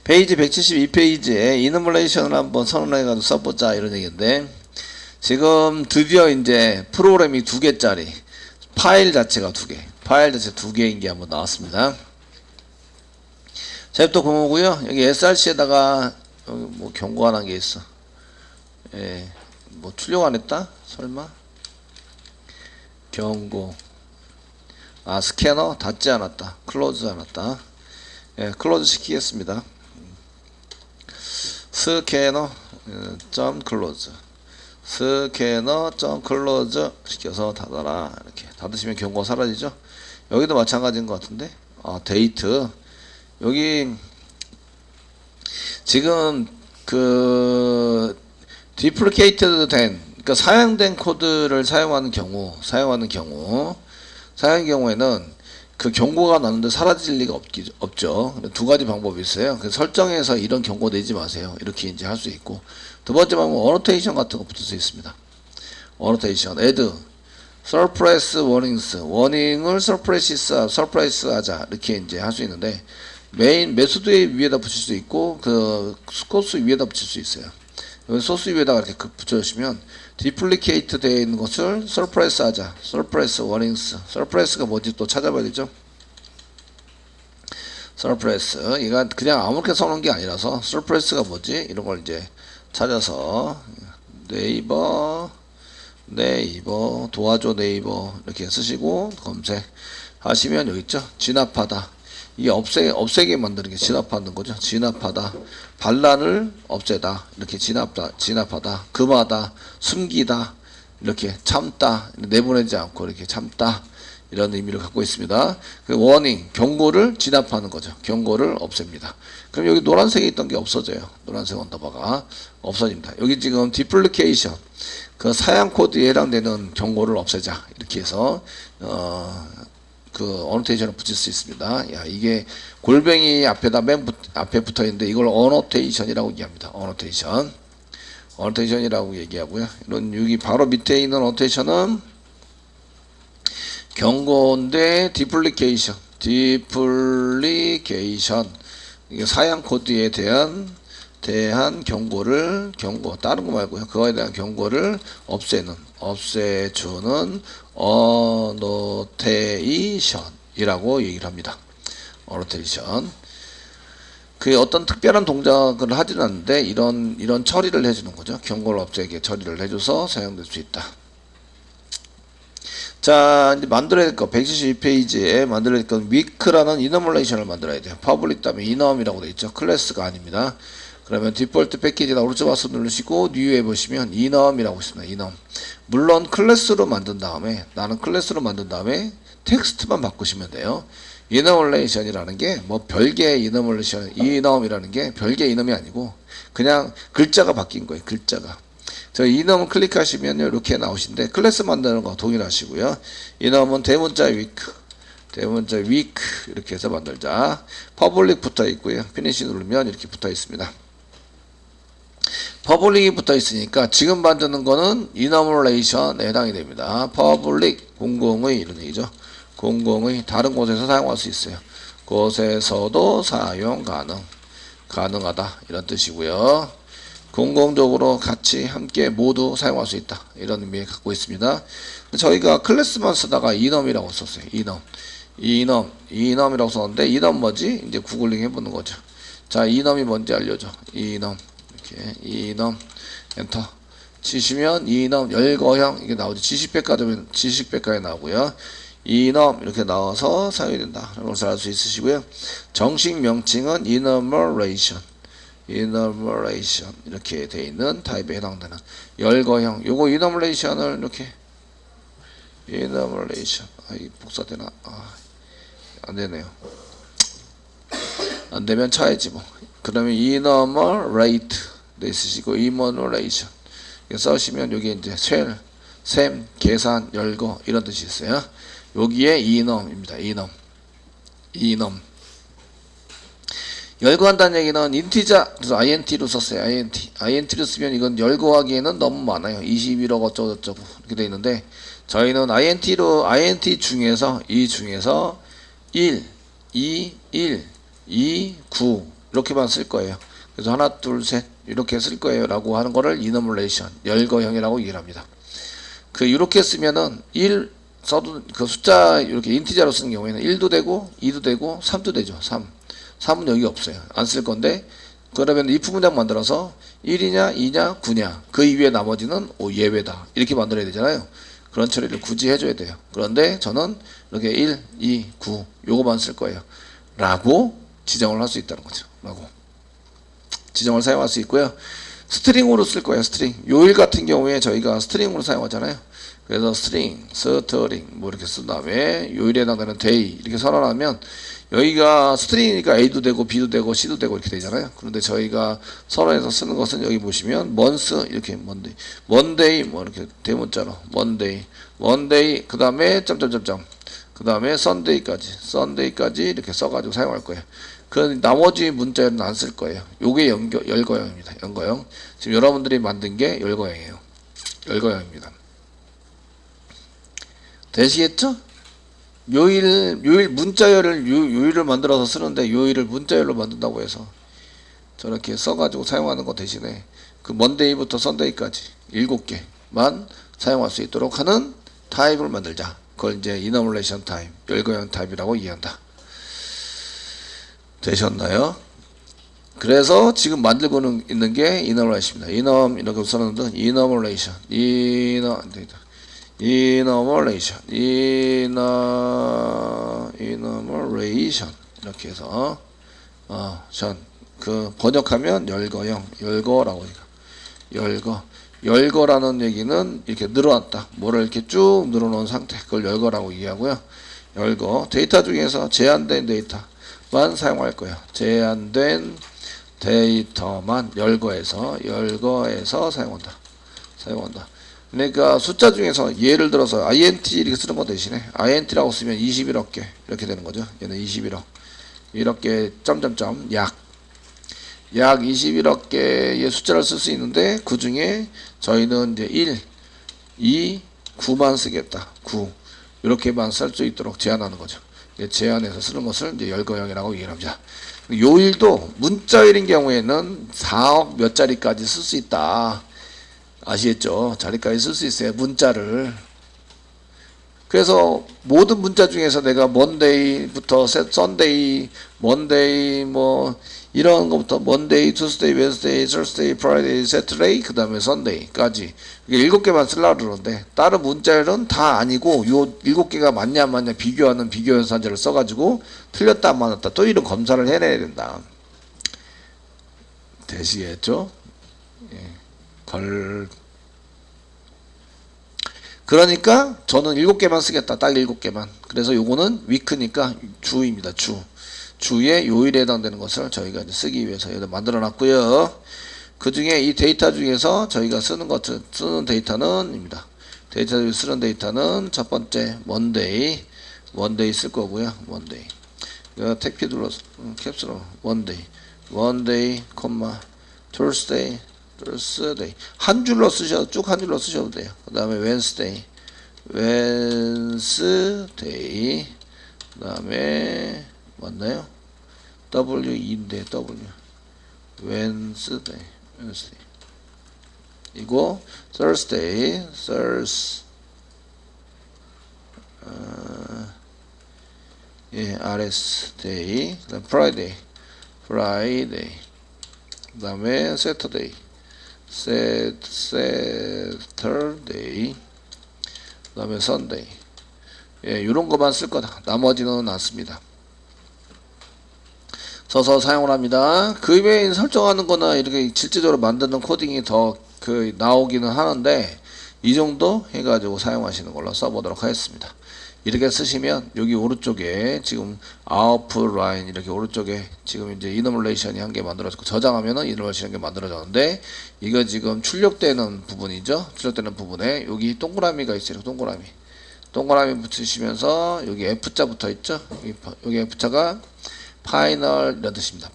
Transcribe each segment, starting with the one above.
페이지 172페이지에 이너멀레이션을 한번 선언해가지고 써보자 이런 얘기인데, 지금 드디어 이제 프로그램이 2개짜리 파일 자체가 2개, 파일 자체 2개인 게 한번 나왔습니다. 챕터 0호고요. 여기 src에다가 여기 뭐 경고 안 한 게 있어. 예, 뭐 출력 안 했다? 설마? 경고. 아, 스캐너 닫지 않았다. 클로즈 않았다. 예, 클로즈 시키겠습니다. 스캐너 점 클로즈, 스캐너 점 클로즈 시켜서 닫아라. 이렇게 닫으시면 경고가 사라지죠. 여기도 마찬가지인 것 같은데, 데이트, 여기 지금 그 디플리케이트 된, 그러니까 사양된 코드를 사용하는 경우에는 그 경고가 나는데 사라질 리가 없죠. 두 가지 방법이 있어요. 그 설정에서 이런 경고 내지 마세요. 이렇게 이제 할 수 있고, 두 번째 방법은 어노테이션 같은 거 붙을 수 있습니다. 어노테이션, add, surprise warnings, 워닝을 서프레이스 하자. 이렇게 이제 할 수 있는데, 메인 메소드 위에다 붙일 수 있고, 그 소스 위에다 붙일 수 있어요. 여기 소스 위에다가 이렇게 붙여주시면 디플리케이트 되어 있는 것을 서프레스 하자. 서프레스 워닝스. 서프레스가 뭔지 또 찾아봐야 되죠. 서프레스. 이거 그냥 아무렇게 써놓은 게 아니라서 서프레스가 뭐지? 이런 걸 이제 찾아서 네이버 도와줘 네이버 이렇게 쓰시고 검색하시면 여기 있죠. 진압하다. 이게 없애게 만드는 게 진압하는 거죠. 진압하다. 반란을 없애다. 이렇게 진압하다. 금하다. 숨기다. 이렇게 참다. 내보내지 않고 이렇게 참다. 이런 의미를 갖고 있습니다. 그 워닝, 경고를 진압하는 거죠. 경고를 없앱니다. 그럼 여기 노란색에 있던 게 없어져요. 노란색 언더바가 없어집니다. 여기 지금 디플리케이션, 그 사양 코드에 해당되는 경고를 없애자. 이렇게 해서 그 어노테이션을 붙일 수 있습니다. 야, 이게 골뱅이 앞에다 앞에 붙어 있는데 이걸 어노테이션이라고 얘기합니다. 어노테이션이라고 얘기하고요. 이런 여기 바로 밑에 있는 어노테이션은 경고인데 디플리케이션, 이게 사양 코드에 대한 경고, 다른 거 말고요. 그거에 대한 경고를 없애주는 어노테이션이라고 얘기를 합니다. 어노테이션. 그 어떤 특별한 동작을 하지는 않는데 이런 처리를 해주는 거죠. 경고를 없애게 처리를 해줘서 사용될 수 있다. 자, 이제 만들어야 될 거 172페이지에 만들어야 될 건 weak라는 이너멀레이션을 만들어야 돼요. 퍼블릭 다음에 이넘이라고 되어 있죠. 클래스가 아닙니다. 그러면 디폴트 패키지나 오른쪽 마우스 누르시고 뉴에 보시면 이넘이라고 있습니다. 이넘. 물론 클래스로 만든 다음에 텍스트만 바꾸시면 돼요. 이너멀레이션이라는 게 뭐 별개의 이넘이라는 게 별개의 이넘이 아니고 그냥 글자가 바뀐 거예요. 글자가. 저 이넘을 클릭하시면 이렇게 나오신데, 클래스 만드는 거 동일하시고요. 이넘은 대문자 weak 이렇게 해서 만들자. 퍼블릭 붙어 있고요. 피니시 누르면 이렇게 붙어 있습니다. 퍼블릭이 붙어 있으니까 지금 만드는 거는 이너멀레이션에 해당이 됩니다. 퍼블릭, 공공의 이런 얘기죠. 공공의, 다른 곳에서 사용할 수 있어요. 곳에서도 사용 가능하다 이런 뜻이고요. 공공적으로 같이 함께 모두 사용할 수 있다 이런 의미 갖고 있습니다. 저희가 클래스만 쓰다가 이넘이라고 썼어요. 이넘이라고 썼는데, 이넘 뭐지? 이제 구글링 해보는 거죠. 자, 이넘이 뭔지 알려줘. 이넘, 이렇게 이넘 엔터 치시면 이넘 열거형 이게 나오죠. 지식백과에 나오고요. 이넘 이렇게 나와서 사용이 된다 라는 것을 알 수 있으시고요. 정식 명칭은 이너멀레이션 이렇게 되어 있는 타입에 해당되는 열거형. 요거 이너멀레이션을 이렇게 이 복사되나? 안 되네요. 안 되면 쳐야지 뭐. 그러면 이너멀레이트 돼 있으시고 이너멀레이션 써시면 여기 이제 셈, 계산, 열거 이런 뜻이 있어요. 여기에 이넘입니다. 이넘. 열거한다는 얘기는 인티자, 그래서 int로 썼어요. int로 쓰면 이건 열거하기에는 너무 많아요. 21억 어쩌고저쩌고 이렇게 되어 있는데, 저희는 int 중에서 1, 2, 1, 2, 9 이렇게만 쓸 거예요. 그래서 하나 둘 셋 이렇게 쓸 거예요 라고 하는 거를 이너멀레이션 열거형이라고 얘기를 합니다. 그 이렇게 쓰면은 1 써도 그 숫자 이렇게 인티저로 쓰는 경우에는 1도 되고 2도 되고 3도 되죠. 3은 여기 없어요. 안 쓸 건데 그러면 if 문장 만들어서 1이냐 2냐 9냐 그 이외에 나머지는 예외다 이렇게 만들어야 되잖아요. 그런 처리를 굳이 해줘야 돼요. 그런데 저는 이렇게 1, 2, 9 요거만 쓸 거예요 라고 지정을 할 수 있다는 거죠. 라고 지정을 사용할 수 있고요. 스트링으로 쓸 거예요. 스트링. 요일 같은 경우에 저희가 스트링으로 사용하잖아요. 그래서 스트링 뭐 이렇게 쓴 다음에 요일에 해당되는 day 이렇게 선언하면 여기가 스트링이니까 A도 되고 B도 되고 C도 되고 이렇게 되잖아요. 그런데 저희가 선언해서 쓰는 것은 여기 보시면 month 이렇게 Monday 뭐 이렇게 대문자로 Monday 그 다음에 점점점점 그 다음에 Sunday까지 이렇게 써가지고 사용할 거예요. 그 나머지 문자는 안 쓸 거예요. 요게 열거형입니다. 열거형. 지금 여러분들이 만든 게 열거형이에요. 열거형입니다. 되시겠죠? 요일 문자열을 요일을 만들어서 쓰는데 요일을 문자열로 만든다고 해서 저렇게 써가지고 사용하는 거 대신에 그 먼데이부터 선데이까지 7개만 사용할 수 있도록 하는 타입을 만들자. 그걸 이제 이너멀레이션 타입, 열거형 타입이라고 이해한다. 되셨나요? 그래서 지금 만들고 있는 게 이너멀레이션입니다. 이렇게 써놓는 이너멀레이션 이렇게 해서 그 번역하면 열거라고 열거라는 얘기는 이렇게 늘어났다. 뭐를 이렇게 쭉 늘어놓은 상태 그걸 열거라고 이해하고요. 열거 데이터 중에서 제한된 데이터만 사용할 거예요. 제한된 데이터만 열거해서 사용한다. 그러니까 숫자 중에서 예를 들어서 int 이렇게 쓰는 거 대신에 int라고 쓰면 21억 개 이렇게 되는 거죠. 얘는 21억 이렇게 점점점 약 21억 개의 숫자를 쓸 수 있는데 그 중에 저희는 이제 1, 2, 9만 쓰겠다. 9 이렇게만 쓸 수 있도록 제한하는 거죠. 제한해서 쓰는 것을 이제 열거형이라고 얘기합니다. 요일도 문자일인 경우에는 4억 몇 자리까지 쓸 수 있다. 아시겠죠? 자리까지 쓸 수 있어요. 문자를. 그래서 모든 문자 중에서 내가 Monday부터 Sunday, Monday 뭐 이런 것부터 Monday, Tuesday, Wednesday, Thursday, Friday, Saturday 그 다음에 Sunday까지 이게 7개만 쓰려고 그러는데 다른 문자열은 다 아니고 요 7개가 맞냐 안 맞냐 비교하는 비교 연산자를 써가지고 틀렸다 안 맞았다 또 이런 검사를 해내야 된다. 되시겠죠? 예. 그러니까 저는 7개만 쓰겠다. 딱 7개만. 그래서 요거는 위크니까 주입니다. 주의 요일에 해당되는 것을 저희가 이제 쓰기 위해서 여기다 만들어 놨고요. 그 중에 이 데이터 중에서 저희가 쓰는 데이터는입니다. 데이터 중에 쓰는 데이터는 첫 번째 Monday 쓸 거고요. Monday. 택피 눌러서 캡슐로 Monday, Thursday 한 줄로 쓰셔도 쭉 한 줄로 쓰셔도 돼요. 그 다음에 Wednesday 그 다음에 맞나요? W인데 Wednesday 이거 Thursday RS day 그 다음 Friday 그 다음에 Saturday 그 다음에 Sunday 이런 것만 쓸 거다. 나머지는 안 씁니다. 써서 사용을 합니다. 그 외에 설정하는 거나 이렇게 실제적으로 만드는 코딩이 더 나오기는 하는데 이 정도 해가지고 사용하시는 걸로 써보도록 하겠습니다. 이렇게 쓰시면 여기 오른쪽에 지금 아웃풋라인 이렇게 오른쪽에 지금 이제 이너멀레이션이 한 개 만들어졌고 저장하면은 이너멀레이션 한 개 만들어졌는데 이거 지금 출력되는 부분이죠. 출력되는 부분에 여기 동그라미가 있어요. 동그라미 붙이시면서 여기 F자 붙어 있죠. 여기 F자가 파이널 이런 뜻입니다.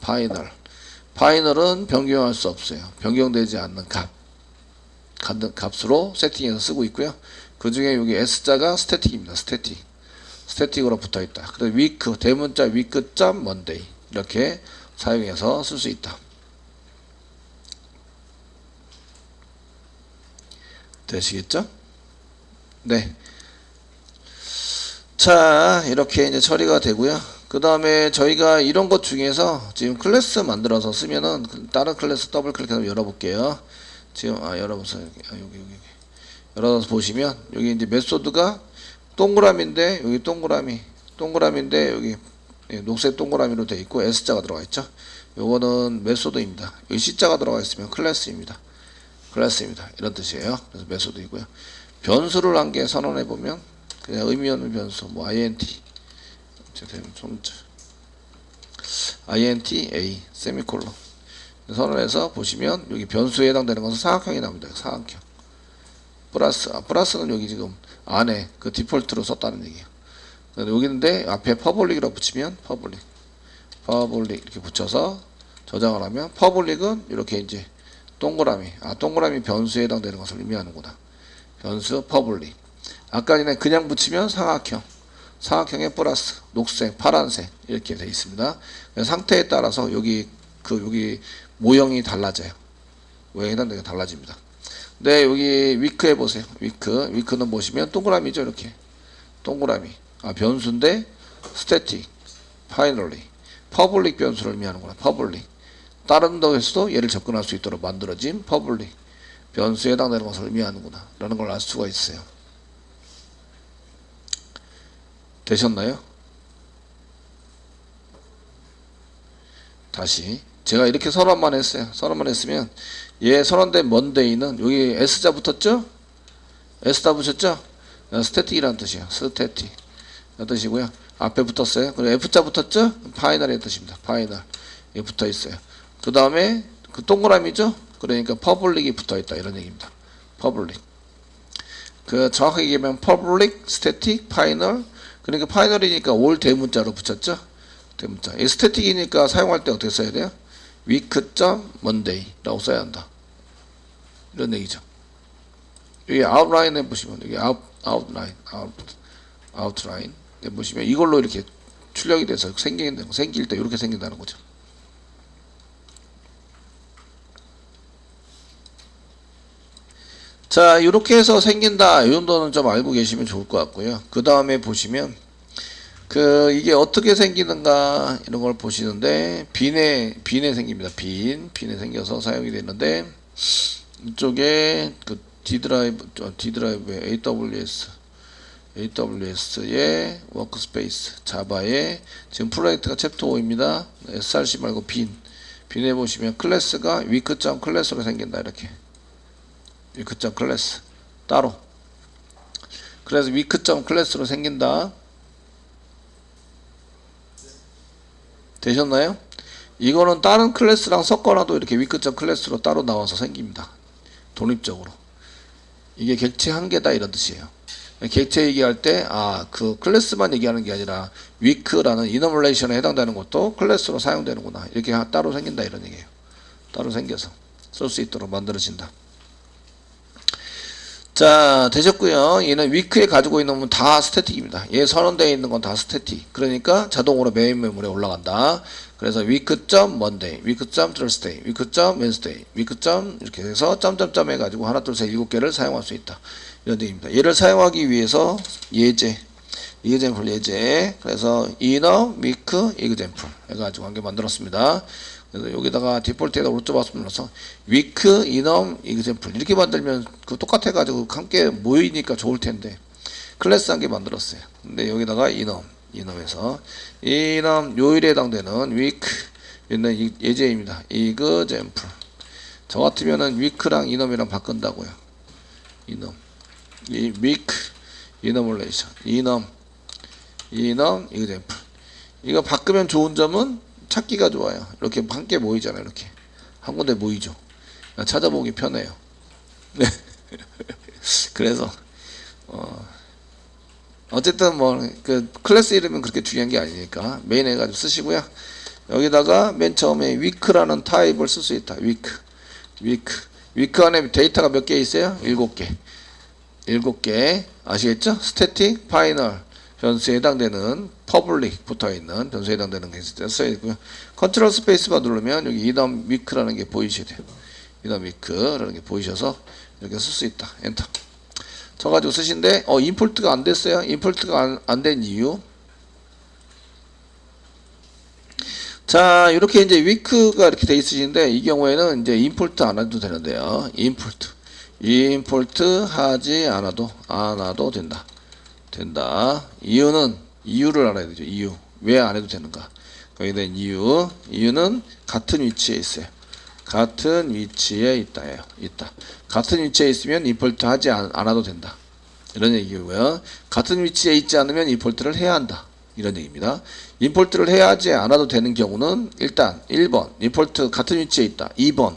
파이널은 변경할 수 없어요. 변경되지 않는 값으로 세팅해서 쓰고 있고요. 그 중에 여기 S자가 스태틱입니다. 스태틱으로 붙어 있다. 그래서 위크, 대문자 위크.Monday 이렇게 사용해서 쓸 수 있다. 되시겠죠? 네. 자, 이렇게 이제 처리가 되고요. 그 다음에 저희가 이런 것 중에서 지금 클래스 만들어서 쓰면은 다른 클래스 더블 클릭해서 열어볼게요. 지금 열어보세요. 여기 열어서 보시면 여기 이제 메소드가 동그라미인데 여기 동그라미인데 여기 녹색 동그라미로 되어 있고 S자가 들어가 있죠. 요거는 메소드입니다. 여기 C자가 들어가 있으면 클래스입니다. 이런 뜻이에요. 그래서 메소드이고요. 변수를 한 개 선언해 보면 그냥 의미 없는 변수 뭐 int int a 세미콜론 선언해서 보시면 여기 변수에 해당되는 것은 사각형이 나옵니다. 사각형 플러스는 여기 지금 안에 그 디폴트로 썼다는 얘기예요. 여기 있는데 앞에 퍼블릭이라고 붙이면 퍼블릭 이렇게 붙여서 저장을 하면 퍼블릭은 이렇게 이제 동그라미 변수에 해당되는 것을 의미하는구나. 변수 퍼블릭. 아까 전에 그냥 붙이면 사각형에 플러스 녹색 파란색 이렇게 되어 있습니다. 상태에 따라서 여기 모형이 달라져요. 모형에 해당되는 게 달라집니다. 네, 여기 위크 해보세요. 위크는 보시면 동그라미죠. 이렇게 동그라미 변수인데 스태틱 파이널리 퍼블릭 변수를 의미하는구나. 퍼블릭 다른 데에서도 얘를 접근할 수 있도록 만들어진 퍼블릭 변수에 해당되는 것을 의미하는구나 라는 걸 알 수가 있어요. 되셨나요? 다시 제가 이렇게 선언만 했어요. 선언만 했으면 얘 선언된 먼데이는 여기 S자 붙었죠? S자 붙였죠? 스태틱이라는 뜻이에요. 스태틱 이런 뜻이고요. 앞에 붙었어요. 그리고 F자 붙었죠? 파이널의 뜻입니다. 파이널 이게 붙어 있어요. 그 다음에 그 동그라미죠? 그러니까 퍼블릭이 붙어 있다 이런 얘기입니다. 퍼블릭 그 정확하게 얘기하면 퍼블릭 스태틱 파이널 그러니까 파이널이니까 올 대문자로 붙였죠? 대문자. 이 스태틱이니까 사용할 때 어떻게 써야 돼요? week.monday 라고 써야 한다. 이런 얘기죠. 여기 아웃라인에 보시면 여기 아웃라인 보시면 이걸로 이렇게 출력이 돼서 생길 때 이렇게 생긴다는 거죠. 자, 이렇게 해서 생긴다. 이 정도는 좀 알고 계시면 좋을 것 같고요. 그 다음에 보시면 이게 어떻게 생기는가 이런 걸 보시는데 빈에 생깁니다. 빈에 생겨서 사용이 되는데 이쪽에 그 D 드라이브의 AWS의 워크스페이스 자바의 지금 프로젝트가 챕터 5입니다. src 말고 빈에 보시면 클래스가 week.class로 생긴다. 이렇게 week.class 따로 그래서 week.class로 생긴다. 되셨나요? 이거는 다른 클래스랑 섞어놔도 이렇게 week.class로 따로 나와서 생깁니다. 독립적으로. 이게 객체 한계다 이런 뜻이에요. 객체 얘기할 때 그 클래스만 얘기하는 게 아니라 week라는 이너멀레이션에 해당되는 것도 클래스로 사용되는구나. 이렇게 따로 생긴다 이런 얘기예요. 따로 생겨서 쓸 수 있도록 만들어진다. 자, 되셨고요. 얘는 위크에 가지고 있는 건 다 스태틱입니다. 얘 선언되어 있는 건 다 스태틱. 그러니까 자동으로 메인 메모리에 올라간다. 그래서 week.monday, week.thursday, week.wednesday, week. 이렇게 해서 점점점 해가지고 하나 둘 셋 7개를 사용할 수 있다. 이런 얘기입니다. 얘를 사용하기 위해서 예제 그래서 inner week example 해가지고 한 개 만들었습니다. 그래서 여기다가 디폴트에다 오른쪽 마우스 눌러서 week inner example 이렇게 만들면 그 똑같아 가지고 함께 모이니까 좋을 텐데 클래스 한 개 만들었어요. 근데 여기다가 inner에서 inner 요일에 해당되는 week 있는 예제입니다. example 저 같으면은 week랑 inner이랑 바꾼다고요. inner 이 week enumeration inner example 이거 바꾸면 좋은 점은 찾기가 좋아요. 이렇게 함께 모이잖아요. 이렇게 한 군데 모이죠. 찾아보기 편해요. 네. 그래서 어쨌든 그 클래스 이름은 그렇게 중요한 게 아니니까 메인 해가지고 쓰시고요. 여기다가 맨 처음에 week라는 타입을 쓸 수 있다. week 안에 데이터가 몇 개 있어요? 7개 아시겠죠? 스태틱 파이널 변수에 해당되는 퍼블릭 붙어있는 변수에 해당되는 게 써있고요. 컨트롤 스페이스바 누르면 여기 이넘 위크라는 게 보이셔야 돼요. 이넘 위크라는 게 보이셔서 이렇게 쓸 수 있다. 엔터 쳐가지고 쓰신데 임포트가 안 됐어요. 임포트가 안 된 이유. 자, 이렇게 이제 위크가 이렇게 돼 있으신데 이 경우에는 이제 임포트 안 해도 되는데요. 임포트 하지 않아도 된다. 이유를 알아야 되죠. 이유. 왜 안 해도 되는가? 거기에 대한 이유는 같은 위치에 있어요. 같은 위치에 있다. 같은 위치에 있으면 임포트 하지 않아도 된다. 이런 얘기고요. 같은 위치에 있지 않으면 임포트를 해야 한다. 이런 얘기입니다. 임포트를 해야 하지 않아도 되는 경우는 일단 1번 임포트 같은 위치에 있다. 2번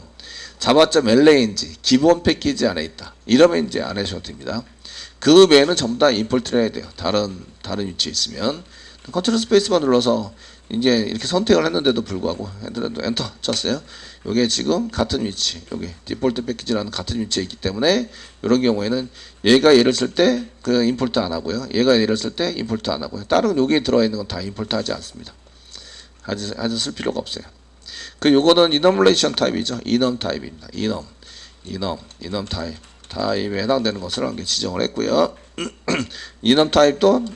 java.lang 기본 패키지 안에 있다. 이러면 이제 안 하셔도 됩니다. 그 외에는 전부 다 임포트를 해야 돼요. 다른 위치에 있으면 컨트롤 스페이스바 눌러서 이제 이렇게 선택을 했는데도 불구하고 엔터 쳤어요. 이게 지금 같은 위치, 여기 디폴트 패키지라는 같은 위치에 있기 때문에 이런 경우에는 얘가 얘를 쓸 때 그 임포트 안 하고요. 얘가 얘를 쓸 때 임포트 안 하고요. 다른 여기에 들어가 있는 건 다 임포트 하지 않습니다. 아주 쓸 필요가 없어요. 요거는 이너뮬레이션 타입이죠. 이넘 타입입니다. 이넘 타입에 해당되는 것을 한 개 지정을 했고요. 이넘 타입도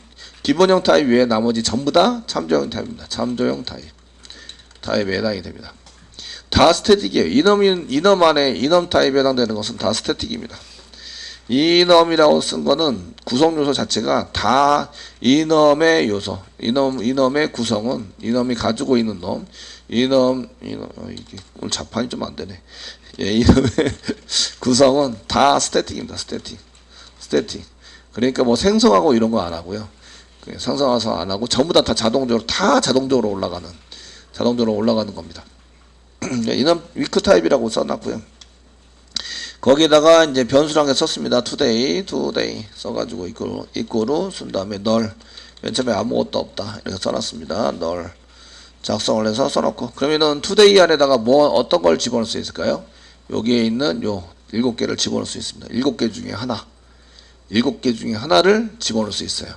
기본형 타입 외에 나머지 전부 다 참조형 타입입니다. 참조형 타입에 해당이 됩니다. 다 스태틱이에요. 이넘 안에 이넘 타입에 해당되는 것은 다 스태틱입니다. 이넘이라고 쓴 거는 구성 요소 자체가 다 이넘의 요소, 이넘의 구성은 이넘이 가지고 있는 놈, 이게 오늘 자판이 좀 안 되네. 예, 이넘의 구성은 다 스태틱입니다. 스태틱. 그러니까 뭐 생성하고 이런 거 안 하고요. 생성해서 안 하고 전부 다 자동적으로 올라가는 겁니다. 이넘 위크 타입이라고 써놨고요. 거기에다가 이제 변수란 게 썼습니다. today 써가지고 이꼬로 쓴 다음에 널 맨 처음에 아무것도 없다 이렇게 써놨습니다. 널 작성을 해서 써놓고 그러면은 today 안에다가 뭐 어떤 걸 집어넣을 수 있을까요? 여기에 있는 요 7개를 집어넣을 수 있습니다. 7개 중에 하나를 집어넣을 수 있어요.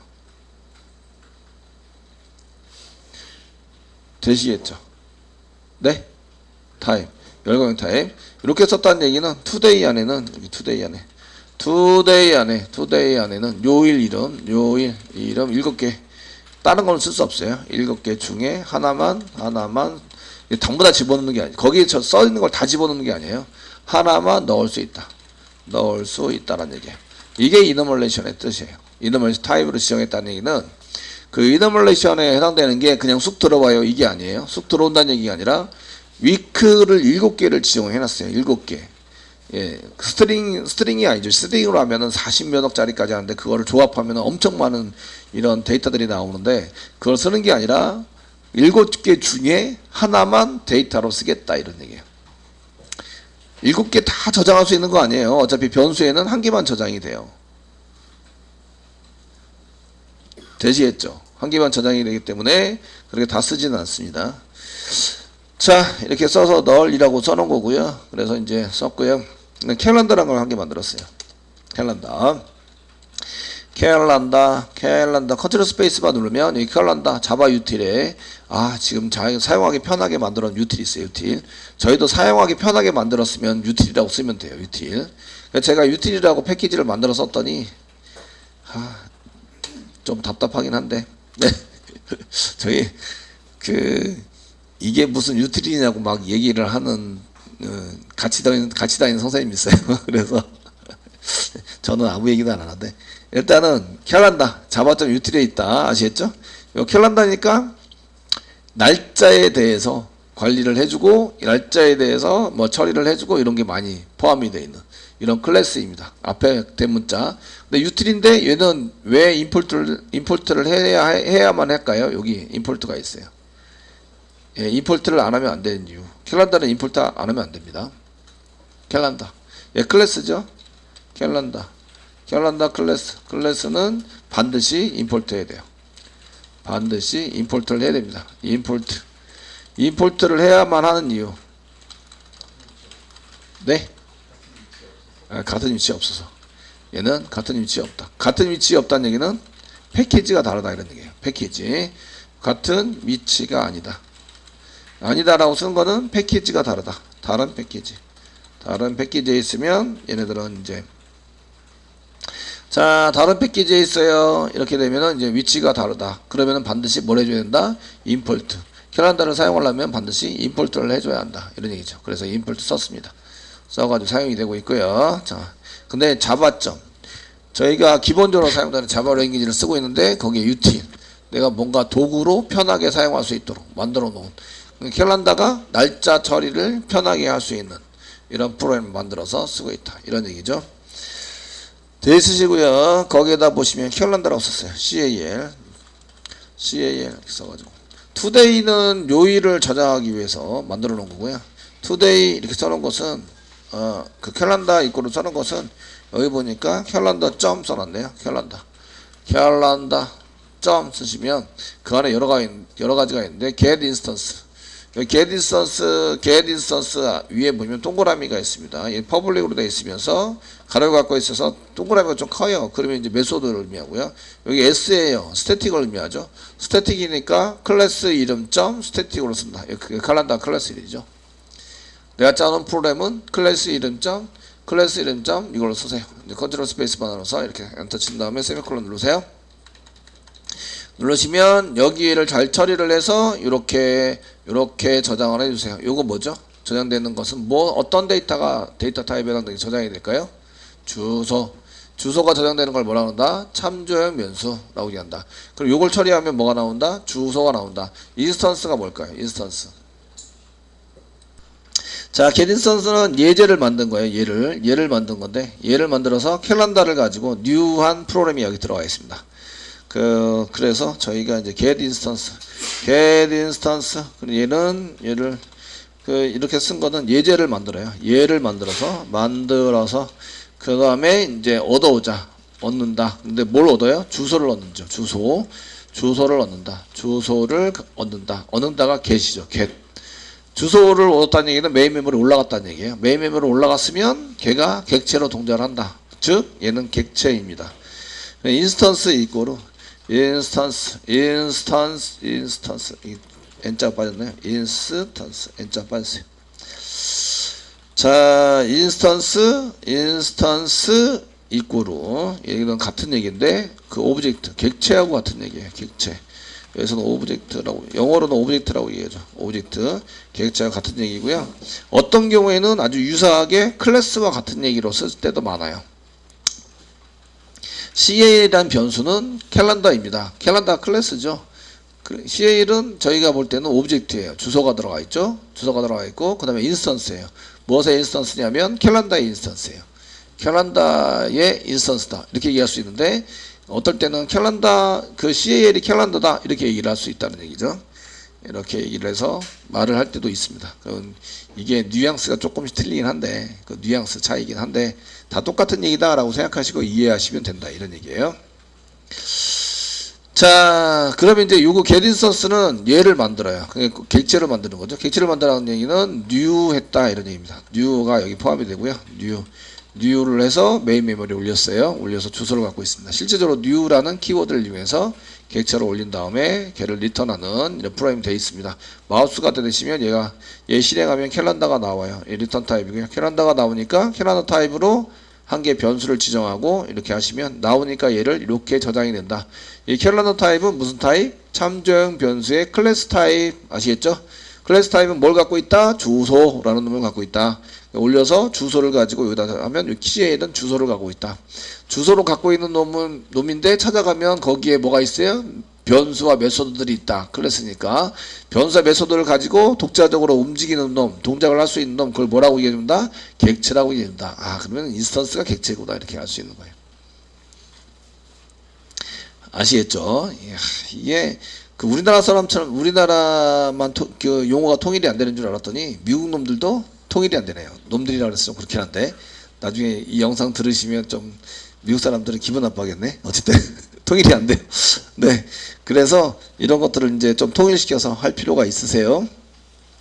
되시겠죠? 네? 타입, 열거형 타입. 이렇게 썼다는 얘기는 today 안에는 요일 이름 7개. 다른 건 쓸 수 없어요. 7개 중에 하나만 전부 다 집어넣는 게 아니에요. 거기에 써 있는 걸 다 집어넣는 게 아니에요. 하나만 넣을 수 있다라는 얘기예요. 이게 이너멀레이션의 뜻이에요. 이너멀레이션 타입으로 지정했다는 얘기는 그 이너멀레이션에 해당되는 게 그냥 쑥 들어와요. 이게 아니에요. 쑥 들어온다는 얘기가 아니라 위크를 7개를 지정해 놨어요. 7개. 예. 스트링이 아니죠. 스트링으로 하면은 40몇 억짜리까지 하는데 그거를 조합하면 엄청 많은 이런 데이터들이 나오는데 그걸 쓰는 게 아니라 7개 중에 하나만 데이터로 쓰겠다 이런 얘기예요. 7개 다 저장할 수 있는 거 아니에요. 어차피 변수에는 한 개만 저장이 돼요. 되시겠죠? 한 개만 저장이 되기 때문에 그렇게 다 쓰지는 않습니다. 자, 이렇게 써서 널이라고 써놓은 거고요. 그래서 이제 썼고요. 캘린더라는 걸 한 개 만들었어요. 캘린더 컨트롤 스페이스바 누르면 이 캘린더 자바 유틸에 지금 사용하기 편하게 만들어 놓은 유틸이 있어요. 유틸. 저희도 사용하기 편하게 만들었으면 유틸이라고 쓰면 돼요. 유틸. 제가 유틸이라고 패키지를 만들어 썼더니 좀 답답하긴 한데 네. 저희 이게 무슨 유틸이냐고 막 얘기를 하는 같이 다니는 선생님이 있어요. 그래서 저는 아무 얘기도 안 하는데 일단은 캘린더 자바점 유틸에 있다. 아시겠죠? 이 캘린더니까 날짜에 대해서 관리를 해주고 날짜에 대해서 뭐 처리를 해주고 이런 게 많이 포함이 되어 있는 이런 클래스입니다. 앞에 대문자. 근데 유틸인데 얘는 왜 임포트를 해야만 할까요? 여기 임포트가 있어요. 예, 임포트를 안 하면 안 되는 이유. 캘린더는 임포트 안 하면 안 됩니다. 캘린더. 예, 클래스죠? 캘린더 클래스는 반드시 임포트 해야 돼요. 반드시 임포트를 해야 됩니다. 임포트를 해야만 하는 이유. 네? 같은 위치에 없어서. 얘는 같은 위치에 없다. 같은 위치에 없다는 얘기는 패키지가 다르다 이런 얘기예요. 패키지. 같은 위치가 아니다. 아니다라고 쓰는 거는 패키지가 다르다. 다른 패키지. 다른 패키지에 있으면 얘네들은 이제 자, 다른 패키지에 있어요. 이렇게 되면은 이제 위치가 다르다. 그러면은 반드시 뭘 해줘야 된다? 임포트. 캘린더를 사용하려면 반드시 임포트를 해줘야 한다. 이런 얘기죠. 그래서 임포트 썼습니다. 써가지고 사용이 되고 있고요. 자, 근데 자바점. 저희가 기본적으로 사용되는 자바 랭귀지를 쓰고 있는데 거기에 util. 내가 뭔가 도구로 편하게 사용할 수 있도록 만들어 놓은 캘린더가 날짜 처리를 편하게 할 수 있는 이런 프로그램을 만들어서 쓰고 있다. 이런 얘기죠. 돼 있으시고요. 거기에다 보시면 캘린더라고 썼어요. CAL 이렇게 써가지고 today는 요일을 저장하기 위해서 만들어 놓은 거고요. today 이렇게 써놓은 것은 그 캘린더 이꼬로 써놓은 것은 여기 보니까 캘린더 점 써놨네요. 캘린더 점 쓰시면 그 안에 여러 가지가 있는데 get instance 여기 get instance 위에 보면 동그라미가 있습니다. 이 퍼블릭으로 되어 있으면서 가로를 갖고 있어서 동그라미가 좀 커요. 그러면 이제 메소드를 의미하고요. 여기 S예요. 스태틱을 의미하죠. 스태틱이니까 클래스 이름 점 스태틱으로 쓴다. 캘린더 클래스 이름이죠. 내가 짜놓은 프로그램은 클래스 이름 점 이걸로 쓰세요. 컨트롤 스페이스바 눌러서 이렇게 엔터 친 다음에 세미콜론 누르세요. 누르시면 여기를 잘 처리를 해서 이렇게 저장을 해주세요. 요거 뭐죠? 저장되는 것은 어떤 데이터 타입에 해당되게 저장이 될까요? 주소가 저장되는 걸 뭐라 한다? 참조형 변수라고 얘기한다. 그럼 요걸 처리하면 뭐가 나온다? 주소가 나온다. 인스턴스가 뭘까요? 인스턴스. 자, get instance는 예제를 만든 거예요. 얘를 만든 건데 얘를 만들어서 캘린더를 가지고 new한 프로그램이 여기 들어가 있습니다. 그래서 저희가 이제 get instance 그리고 얘를 이렇게 쓴 거는 예제를 만들어요. 얘를 만들어서 그 다음에 이제 얻는다. 근데 뭘 얻어요? 주소를 얻는죠. 주소를 얻는다. 얻는다가 get이죠. get. 주소를 얻었다는 얘기는 메인 메모리에 올라갔다는 얘기예요. 메인 메모리에 올라갔으면 걔가 객체로 동작을 한다. 즉 얘는 객체입니다. 인스턴스 이꼬로 인스턴스 n자가 빠졌네요. n자 빠졌어요. 자, 인스턴스 이꼬로 얘는 같은 얘기인데 그 오브젝트 객체하고 같은 얘기예요. 객체. 여기서는 오브젝트라고, 영어로는 오브젝트라고 얘기하죠. 오브젝트, 객체와 같은 얘기고요. 어떤 경우에는 아주 유사하게 클래스와 같은 얘기로 쓸 때도 많아요. CAL이라는 변수는 캘린더입니다. 캘린더 클래스죠. CAL은 저희가 볼 때는 오브젝트예요. 주소가 들어가 있죠. 주소가 들어가 있고 그 다음에 인스턴스예요. 무엇의 인스턴스냐면 캘린더의 인스턴스예요. 캘린더의 인스턴스다. 이렇게 얘기할 수 있는데 어떨 때는 CAL이 캘린더다 이렇게 얘기를 할 수 있다는 얘기죠. 이렇게 얘기를 해서 말을 할 때도 있습니다. 이게 뉘앙스가 조금씩 틀리긴 한데 그 뉘앙스 차이긴 한데 다 똑같은 얘기다 라고 생각하시고 이해하시면 된다 이런 얘기예요. 자, 그러면 이제 요거 get instance는 얘를 만들어요. 객체를 만드는 거죠. 객체를 만들라는 얘기는 new 했다 이런 얘기입니다. new가 여기 포함이 되고요. new를 해서 메인 메모리에 올려서 주소를 갖고 있습니다. 실제적으로 new라는 키워드를 이용해서 객체를 올린 다음에 걔를 리턴하는 이런 프로그램이 되어 있습니다. 마우스가 되시면 얘 실행하면 캘린더가 나와요. 얘 리턴 타입이고요. 캘린더가 나오니까 캘린더 타입으로 한 개의 변수를 지정하고 이렇게 하시면 나오니까 얘를 이렇게 저장이 된다. 이 캘린더 타입은 무슨 타입? 참조형 변수의 클래스 타입 아시겠죠? 클래스 타입은 뭘 갖고 있다? 주소라는 놈을 갖고 있다. 올려서 주소를 가지고 여기다 하면 CA는 주소를 갖고 있다. 주소를 갖고 있는 놈인데 찾아가면 거기에 뭐가 있어요? 변수와 메소드들이 있다. 클래스니까 변수와 메소드를 가지고 독자적으로 움직이는 놈, 동작을 할 수 있는 놈, 그걸 뭐라고 얘기해준다? 객체라고 얘기해준다. 아, 그러면 인스턴스가 객체구나 이렇게 할 수 있는 거예요. 아시겠죠? 이게 우리나라 사람처럼 우리나라만 용어가 통일이 안 되는 줄 알았더니 미국 놈들도 통일이 안 되네요. 놈들이라 그래서 좀 그렇긴 한데 나중에 이 영상 들으시면 좀 미국 사람들은 기분 나빠하겠네. 어쨌든 통일이 안 돼요. 네, 그래서 이런 것들을 이제 좀 통일시켜서 할 필요가 있으세요.